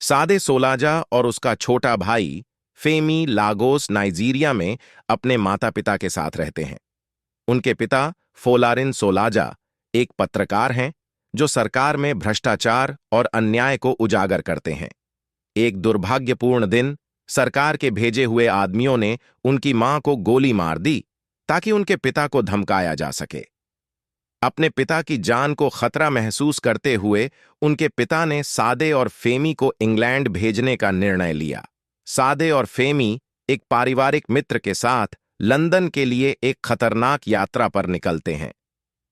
सादे सोलाजा और उसका छोटा भाई फेमी लागोस नाइजीरिया में अपने माता पिता के साथ रहते हैं। उनके पिता फोलारिन सोलाजा एक पत्रकार हैं जो सरकार में भ्रष्टाचार और अन्याय को उजागर करते हैं। एक दुर्भाग्यपूर्ण दिन सरकार के भेजे हुए आदमियों ने उनकी मां को गोली मार दी ताकि उनके पिता को धमकाया जा सके। अपने पिता की जान को खतरा महसूस करते हुए उनके पिता ने सादे और फेमी को इंग्लैंड भेजने का निर्णय लिया। सादे और फेमी एक पारिवारिक मित्र के साथ लंदन के लिए एक खतरनाक यात्रा पर निकलते हैं।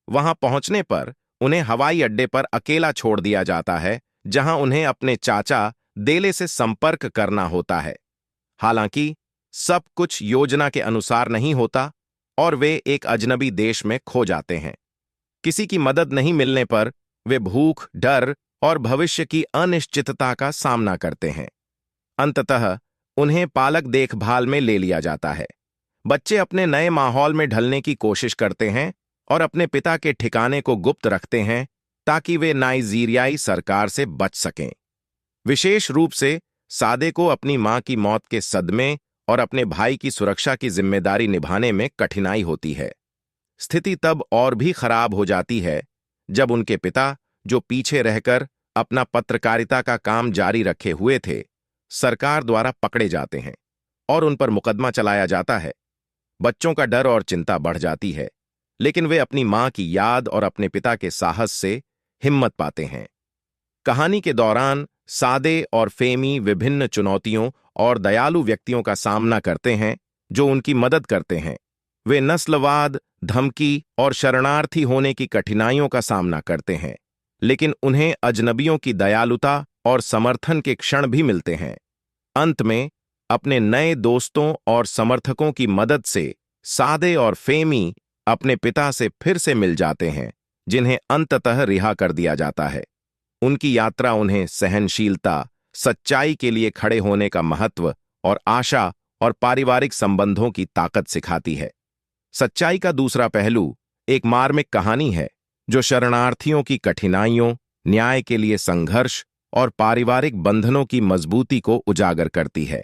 वहां पहुंचने पर उन्हें हवाई अड्डे पर अकेला छोड़ दिया जाता है, जहां उन्हें अपने चाचा देले से संपर्क करना होता है। हालांकि सब कुछ योजना के अनुसार नहीं होता और वे एक अजनबी देश में खो जाते हैं। किसी की मदद नहीं मिलने पर वे भूख, डर और भविष्य की अनिश्चितता का सामना करते हैं। अंततः उन्हें पालक देखभाल में ले लिया जाता है। बच्चे अपने नए माहौल में ढलने की कोशिश करते हैं और अपने पिता के ठिकाने को गुप्त रखते हैं ताकि वे नाइजीरियाई सरकार से बच सकें। विशेष रूप से सादे को अपनी मां की मौत के सदमे और अपने भाई की सुरक्षा की जिम्मेदारी निभाने में कठिनाई होती है। स्थिति तब और भी खराब हो जाती है जब उनके पिता, जो पीछे रहकर अपना पत्रकारिता का काम जारी रखे हुए थे, सरकार द्वारा पकड़े जाते हैं और उन पर मुकदमा चलाया जाता है। बच्चों का डर और चिंता बढ़ जाती है, लेकिन वे अपनी मां की याद और अपने पिता के साहस से हिम्मत पाते हैं। कहानी के दौरान सादे और फेमी विभिन्न चुनौतियों और दयालु व्यक्तियों का सामना करते हैं जो उनकी मदद करते हैं। वे नस्लवाद, धमकी और शरणार्थी होने की कठिनाइयों का सामना करते हैं, लेकिन उन्हें अजनबियों की दयालुता और समर्थन के क्षण भी मिलते हैं। अंत में अपने नए दोस्तों और समर्थकों की मदद से सादे और फेमी अपने पिता से फिर से मिल जाते हैं, जिन्हें अंततः रिहा कर दिया जाता है। उनकी यात्रा उन्हें सहनशीलता, सच्चाई के लिए खड़े होने का महत्व और आशा और पारिवारिक संबंधों की ताकत सिखाती है। सच्चाई का दूसरा पहलू एक मार्मिक कहानी है जो शरणार्थियों की कठिनाइयों, न्याय के लिए संघर्ष और पारिवारिक बंधनों की मजबूती को उजागर करती है।